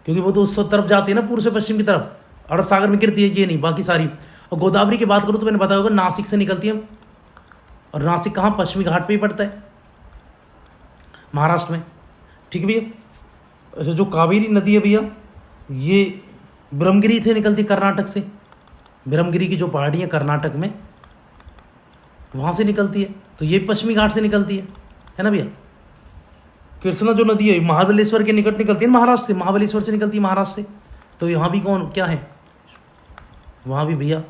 क्योंकि वो तो उस तरफ जाती है ना, पूर्व से पश्चिम की तरफ, अरब सागर में गिरती है, ये नहीं, बाकी सारी। और गोदावरी की बात करूँ तो मैंने बताया होगा नासिक से निकलती है, और नासिक कहाँ? पश्चिमी घाट पे ही पड़ता है, महाराष्ट्र में। ठीक है भैया। अच्छा, जो कावेरी नदी है भैया ये ब्रह्मगिरी से निकलती, कर्नाटक से, ब्रह्मगिरी की जो पहाड़ी है कर्नाटक में, वहाँ से निकलती है, तो ये पश्चिमी घाट से निकलती है ना भैया। कृष्णा जो नदी है महाबलेश्वर के निकट निकलती है, महाराष्ट्र से, महाबलेश्वर से निकलती है, महाराष्ट्र से। तो यहाँ भी कौन क्या है? वहाँ भी भैया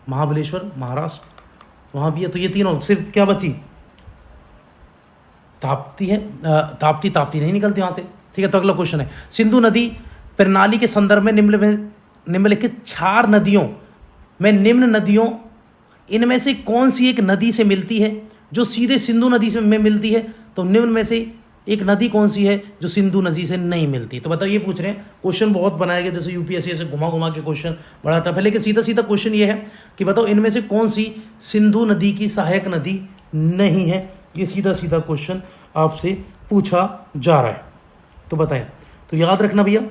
महाबलेश्वर, महाराष्ट्र, वहाँ भी है। तो ये तीनों, सिर्फ क्या बची? ताप्ती है, ताप्ती नहीं निकलती वहाँ से। ठीक है, तो अगला क्वेश्चन है, सिंधु नदी प्रणाली के संदर्भ में निम्नलिखित 4 नदियों में इनमें से कौन सी एक नदी से मिलती है जो सीधे सिंधु नदी से में मिलती है? तो निम्न में से एक नदी कौन सी है जो सिंधु नदी से नहीं मिलती? तो बताओ, ये पूछ रहे हैं। क्वेश्चन बहुत बनाया गया, जैसे यूपीएससी से घुमा घुमा के क्वेश्चन बड़ा टफ है, लेकिन सीधा सीधा क्वेश्चन ये है कि बताओ इनमें से कौन सी सिंधु नदी की सहायक नदी नहीं है। ये सीधा सीधा क्वेश्चन आपसे पूछा जा रहा है, तो बताएं। तो याद रखना भैया,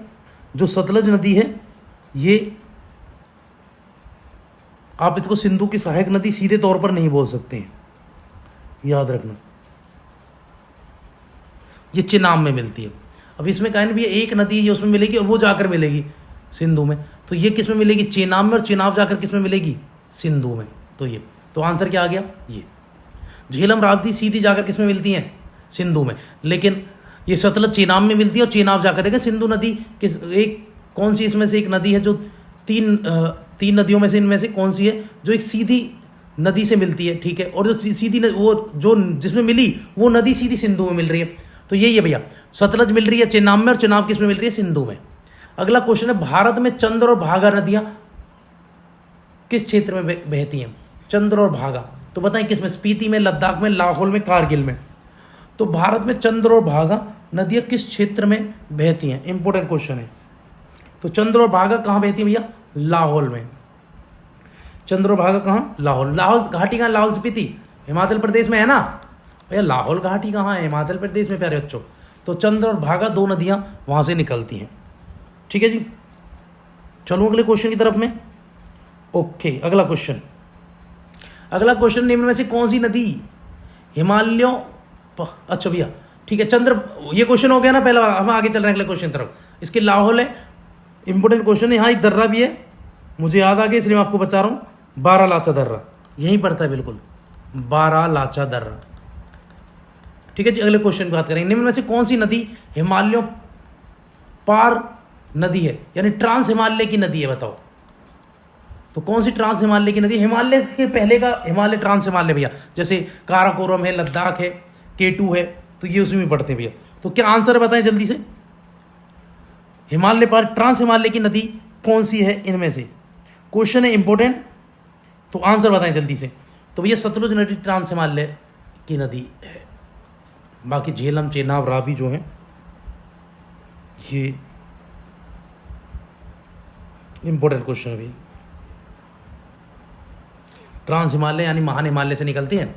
जो सतलज नदी है ये आप इसको सिंधु की सहायक नदी सीधे तौर पर नहीं बोल सकते हैं, याद रखना। ये चेनाब में मिलती है। अब इसमें कहें भी एक नदी है उसमें मिलेगी और वो जाकर मिलेगी सिंधु में, तो ये किस में मिलेगी? चेनाब में, और चेनाब जाकर किस में मिलेगी? सिंधु में। तो ये तो आंसर क्या आ गया? ये झेलम राप्ती सीधी जाकर किस में मिलती हैं? सिंधु में। लेकिन ये सतलज चेनाब में मिलती है और चेनाब जाकर देखें सिंधु नदी किस, एक कौन सी इसमें से एक नदी है जो तीन नदियों में से इनमें से कौन सी है जो एक सीधी नदी से मिलती है, ठीक है, और जो सीधी वो जो जिसमें मिली वो नदी सीधी सिंधु में मिल रही है। तो यही है भैया, सतलज मिल रही है चेनाब में और चेनाब किस में मिल रही है? सिंधु में। अगला क्वेश्चन है, भारत में चंद्र और भागा नदियां किस क्षेत्र में बहती हैं? चंद्र और भागा, तो बताएं किस में? स्पीति में, लद्दाख में, लाहौल में, कारगिल में। तो भारत में चंद्र और भागा नदियां किस क्षेत्र में बहती हैं? इंपॉर्टेंट क्वेश्चन है। तो चंद्र और भागा कहाँ बहती है भैया? लाहौल में। चंद्र और भागा कहाँ? लाहौल। लाहौल घाटी कहाँ? लाहौल स्पीति हिमाचल प्रदेश में है ना भैया। लाहौल घाटी कहाँ है? हिमाचल प्रदेश में प्यारे बच्चों। तो चंद्र और भागा दो नदियां वहां से निकलती हैं, ठीक है जी। चलो अगले क्वेश्चन की तरफ में। ओके, अगला क्वेश्चन निम्न में से कौन सी नदी हिमालयों अच्छा भैया ठीक है, चंद्र, ये क्वेश्चन हो गया ना पहला, हम आगे चल रहे हैं अगले क्वेश्चन की तरफ। इसके लाहौल है, इंपॉर्टेंट क्वेश्चन है। यहाँ एक दर्रा भी है, मुझे याद आ गया इसलिए मैं आपको बता रहा हूँ। बारालाचा दर्रा यहीं पड़ता है, बिल्कुल बारालाचा दर्रा, ठीक है जी। अगले क्वेश्चन की बात करेंगे, निम्न में से कौन सी नदी हिमालयों पार नदी है, यानी ट्रांस हिमालय की नदी है? बताओ तो कौन सी ट्रांस हिमालय की नदी? हिमालय के पहले का हिमालय, ट्रांस हिमालय भैया, जैसे काराकोरम है, लद्दाख है, K2 है, तो ये उसी में पढ़ते हैं भैया। तो क्या आंसर बताएं जल्दी से, हिमालय पार ट्रांस हिमालय की नदी कौन सी है इनमें से? क्वेश्चन है इंपॉर्टेंट, तो आंसर बताएं जल्दी से। तो भैया सतलुज नदी ट्रांस हिमालय की नदी है। बाकी झेलम, चेनाब, रावी जो है ये इंपॉर्टेंट क्वेश्चन है भैया। ट्रांस हिमालय यानी महान हिमालय से निकलती हैं।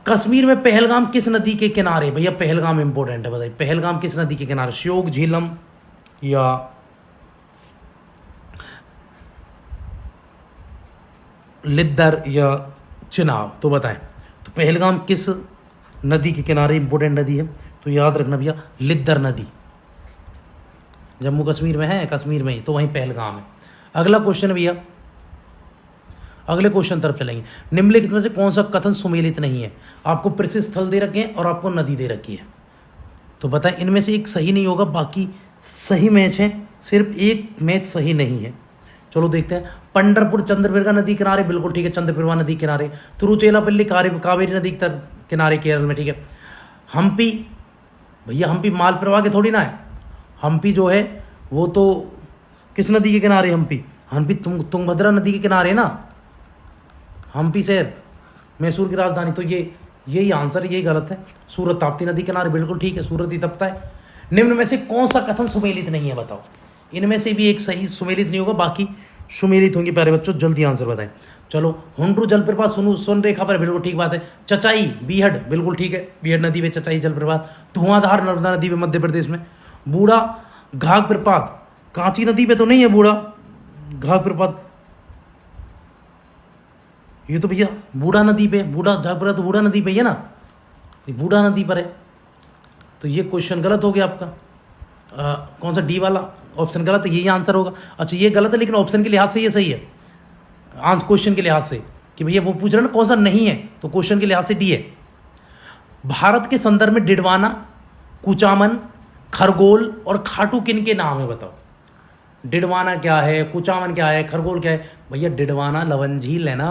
कश्मीर में पहलगाम किस नदी के किनारे? भैया पहलगाम इंपॉर्टेंट है, बताइए पहलगाम किस नदी के किनारे? श्योक, झेलम या लिद्दर या चिनाब? तो बताएं तो पहलगाम किस नदी के किनारे इंपॉर्टेंट नदी है? तो याद रखना भैया लिद्दर नदी, जम्मू कश्मीर में है, कश्मीर में ही, तो वहीं पहलगाम है। अगला क्वेश्चन भैया, अगले क्वेश्चन तरफ चलेंगे। निम्नलिखित में से कौन सा कथन सुमेलित नहीं है? आपको प्रसिद्ध स्थल दे रखे हैं और आपको नदी दे रखी है, तो बताएं इनमें से एक सही नहीं होगा, बाकी सही मैच है, सिर्फ एक मैच सही नहीं है। चलो देखते हैं। पंडरपुर चंद्रभागा नदी किनारे, बिल्कुल ठीक है, चंद्रभागा नदी किनारे। तिरुचेरापल्ली कावेरी नदी किनारे केरल में, ठीक है। हम्पी, भैया हम्पी माल प्रवाह के थोड़ी ना है, हम्पी जो है वो तो किस नदी के किनारे? हम्पी तुंगभद्रा नदी के किनारे ना, हम्पी शहर मैसूर की राजधानी। तो यही आंसर, यही गलत है। सूरत ताप्ती नदी किनारे, बिल्कुल ठीक है, सूरत ही तपता है। निम्न में से कौन सा कथन सुमेलित नहीं है? बताओ। इनमें से भी एक सही सुमेलित नहीं होगा, बाकी सुमेलित होंगे। प्यारे बच्चों जल्दी आंसर बताएं। चलो, हुंड्रू जलप्रपात सोन रेखा पर, बिल्कुल ठीक बात है। चचाई बीहड़, बिल्कुल ठीक है, बीहड़ नदी में चचाई जलप्रपात। धुआंधार नर्मदा नदी में मध्य प्रदेश में। बूढ़ा घाघ प्रपात कांची नदी पे तो नहीं है, बूढ़ा घाघ प्रपात, ये तो भैया बूढ़ा नदी पे, बूढ़ा घाघ प्रपात तो बूढ़ा नदी पे ही है ना, ये बूढ़ा नदी पर है। तो ये क्वेश्चन गलत हो गया आपका। कौन सा? डी वाला ऑप्शन गलत है, यही आंसर होगा। अच्छा ये गलत है, लेकिन ऑप्शन के लिहाज से ये सही है, आंसर क्वेश्चन के लिहाज से, कि भैया वो पूछ रहे हैं ना कौन सा नहीं है, तो क्वेश्चन के लिहाज से डी है। भारत के संदर्भ में डिडवाना, कुचामन, खरगोल और खाटू किन के नाम है? बताओ। डिडवाना क्या है, कुचामन क्या है, खरगोल क्या है? भैया डिडवाना लवन झील है ना।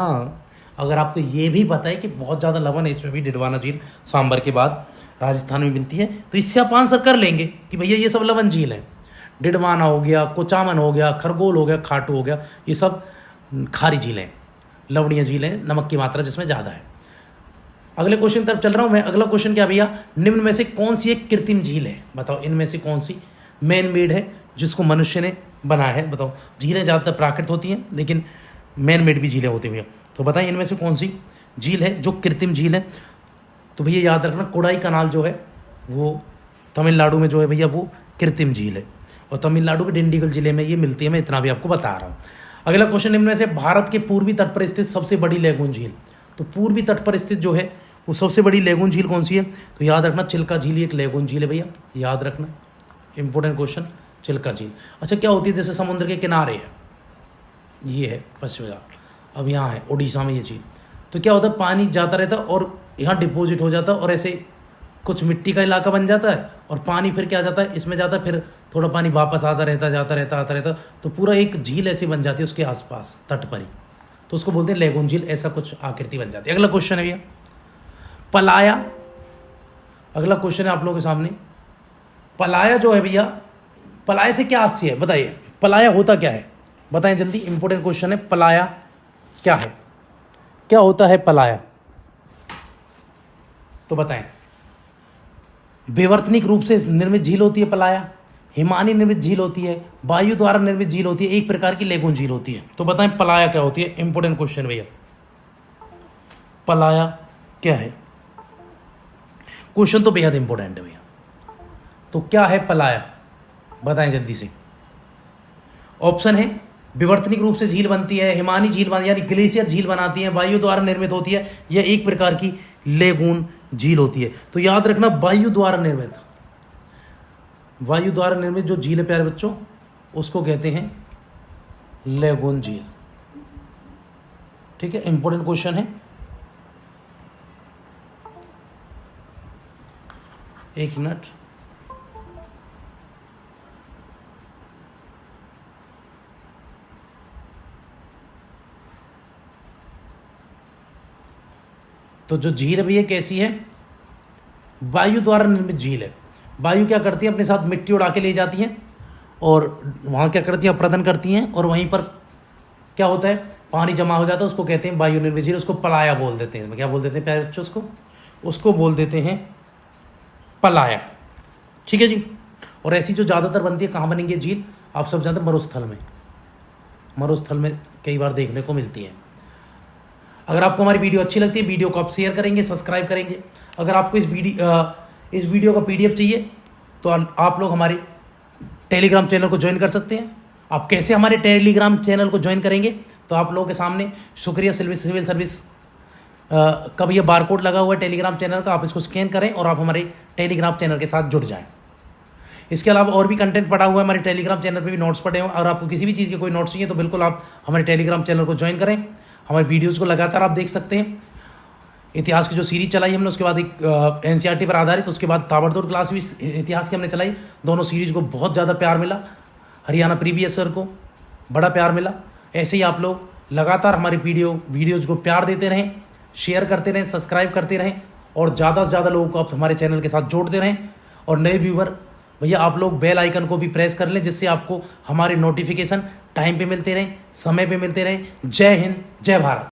अगर आपको ये भी पता है कि बहुत ज़्यादा लवन है इसमें भी, डिडवाना झील सांबर के बाद राजस्थान में मिलती है, तो इससे आप आंसर कर लेंगे कि भैया ये सब लवन झील है। डिडवाना हो गया, कुचामन हो गया, खरगोल हो गया, खाटू हो गया, ये सब खारी झीलें, लवणीय झीलें, नमक की मात्रा जिसमें ज़्यादा है। अगले क्वेश्चन तरफ चल रहा हूँ मैं। अगला क्वेश्चन क्या भैया, निम्न में से कौन सी एक कृत्रिम झील है? बताओ इनमें से कौन सी मैन मेड है जिसको मनुष्य ने बनाया है? बताओ। झीलें ज़्यादातर प्राकृतिक होती हैं, लेकिन मैन मेड भी झीलें होती हैं भैया। तो बताएं इनमें से कौन सी झील है जो कृत्रिम झील है? तो भैया याद रखना, कोडाई कनाल जो है वो तमिलनाडु में जो है भैया वो कृत्रिम झील है, और तमिलनाडु के डिंडीगल जिले में ये मिलती है। मैं इतना भी आपको बता रहा हूँ। अगला क्वेश्चन निम्न में से भारत के पूर्वी तट पर स्थित सबसे बड़ी लैगून झील। तो पूर्वी तट पर स्थित जो है वो सबसे बड़ी लैगून झील कौन सी है? तो याद रखना, चिल्का झील एक लैगून झील है भैया, याद रखना, इंपॉर्टेंट क्वेश्चन, चिल्का झील। अच्छा, क्या होती है? जैसे समुद्र के किनारे है, ये है पश्चिम घाट, अब यहाँ है उड़ीसा में ये झील, तो क्या होता है, पानी जाता रहता है और यहाँ डिपॉजिट हो जाता है, और ऐसे कुछ मिट्टी का इलाका बन जाता है, और पानी फिर क्या जाता है, इसमें जाता है, फिर थोड़ा पानी वापस आता रहता, जाता रहता, आता रहता, तो पूरा एक झील ऐसी बन जाती है उसके आसपास तट पर ही, तो उसको बोलते हैं लैगून झील। ऐसा कुछ आकृति बन जाती है। अगला क्वेश्चन है भैया, पलाया। अगला क्वेश्चन है आप लोगों के सामने, पलाया जो है भैया, पलाया से क्या हास्य है? बताइए, पलाया होता क्या है? बताएं जल्दी, इंपॉर्टेंट क्वेश्चन है, पलाया क्या है? क्या होता है पलाया? तो बताएं। विवर्तनिक रूप से निर्मित झील होती है पलाया, हिमानी निर्मित झील होती है, वायु द्वारा निर्मित झील होती है, एक प्रकार की लैगून झील होती है। तो बताएं पलाया क्या होती है? इंपॉर्टेंट क्वेश्चन भैया, पलाया क्या है? क्वेश्चन तो बेहद इंपॉर्टेंट है भैया। तो क्या है पलाया? बताएं जल्दी से। ऑप्शन है, विवर्तनिक रूप से झील बनती है, हिमानी झील बन यानी ग्लेशियर झील बनाती है, वायु द्वारा निर्मित होती है, यह एक प्रकार की लैगून झील होती है। तो याद रखना, वायु द्वारा निर्मित, वायु द्वारा निर्मित जो झील है प्यारे बच्चों, उसको कहते हैं लैगून झील। ठीक है, इंपॉर्टेंट क्वेश्चन है। एक मिनट, तो जो झील है भैया कैसी है? वायु द्वारा निर्मित झील है। वायु क्या करती है, अपने साथ मिट्टी उड़ा के ले जाती हैं, और वहाँ क्या करती है, अप्रदन करती हैं, और वहीं पर क्या होता है, पानी जमा हो जाता है, उसको कहते हैं वायु निर्मित झील। उसको पलाया बोल देते हैं। क्या बोल देते हैं प्यारे बच्चों? उसको बोल देते हैं पलाया। ठीक है जी। और ऐसी जो ज़्यादातर बनती है, कहाँ बनेंगी झील? आप सब जानते हैं, मरुस्थल में, मरुस्थल में कई बार देखने को मिलती है। अगर आपको हमारी वीडियो अच्छी लगती है, वीडियो को आप शेयर करेंगे, सब्सक्राइब करेंगे। अगर आपको इस वीडियो का PDF चाहिए तो आप लोग हमारे टेलीग्राम चैनल को ज्वाइन कर सकते हैं। आप कैसे हमारे टेलीग्राम चैनल को ज्वाइन करेंगे? तो आप लोगों के सामने शुक्रिया सिविल सर्विस का भी ये बारकोड लगा हुआ है टेलीग्राम चैनल का, आप इसको स्कैन करें और आप हमारे टेलीग्राम चैनल के साथ जुड़ जाएं। इसके अलावा और भी कंटेंट पड़ा हुआ है हमारे टेलीग्राम चैनल पे भी, नोट्स पड़े हुए हैं। और आपको किसी भी चीज़ के कोई नोट्स चाहिए तो बिल्कुल आप हमारे टेलीग्राम चैनल को ज्वाइन करें। हमारे वीडियोज़ को लगातार आप देख सकते हैं। इतिहास की जो सीरीज चलाई हमने, उसके बाद एक NCERT पर आधारित, उसके बाद ताबड़तोड़ क्लास भी इतिहास की हमने चलाई। दोनों सीरीज को बहुत ज़्यादा प्यार मिला, हरियाणा प्रीवियस सर को बड़ा प्यार मिला। ऐसे ही आप लोग लगातार हमारे वीडियोज़ को प्यार देते रहें, शेयर करते रहें, सब्सक्राइब करते रहें, और ज़्यादा से ज़्यादा लोगों को आप हमारे चैनल के साथ जोड़ते रहें। और नए व्यूवर भैया आप लोग बेल आइकन को भी प्रेस कर लें, जिससे आपको हमारे नोटिफिकेशन टाइम पे मिलते रहें, समय पे मिलते रहें। जय हिंद, जय भारत।